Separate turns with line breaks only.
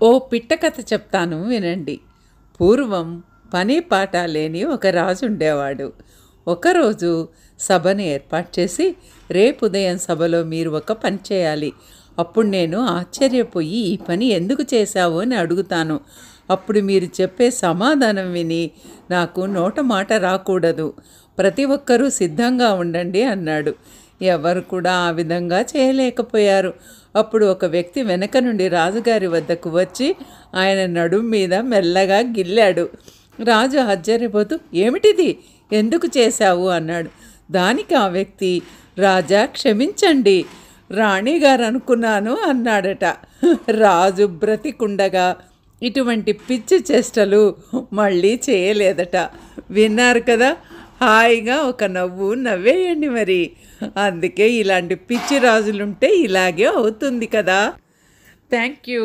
ఓ పిట్ట కథ చెప్తాను వినండి. పూర్వం పని పాట లేని ఒక రాజు ఉండేవాడు. ఒకరోజు సభను ఏర్పాటు చేసి, రేపు ఉదయం సభలో మీరు ఒక పని చేయాలి. అప్పుడు నేను ఆశ్చర్యపోయి ఈ పని ఎందుకు చేశావు అని అడుగుతాను. అప్పుడు మీరు చెప్పే సమాధానం విని నాకు నోట మాట రాకూడదు. ప్రతి ఒక్కరూ సిద్ధంగా ఉండండి అన్నాడు. ఎవరు కూడా ఆ విధంగా చేయలేకపోయారు. అప్పుడు ఒక వ్యక్తి వెనక నుండి రాజుగారి వద్దకు వచ్చి ఆయన నడుం మీద మెల్లగా గిల్లాడు. రాజు ఆశ్చర్యపోతూ, ఏమిటిది, ఎందుకు చేశావు అన్నాడు. దానికి ఆ వ్యక్తి, రాజా క్షమించండి, రాణిగారు అనుకున్నాను అన్నాడట. రాజు బ్రతికుండగా ఇటువంటి పిచ్చి చేష్టలు మళ్ళీ చేయలేదట. విన్నారు కదా, హాయిగా ఒక నవ్వు నవ్వేయండి మరి. అందుకే ఇలాంటి పిచ్చి రాజులుంటే ఇలాగే అవుతుంది కదా. Thank you.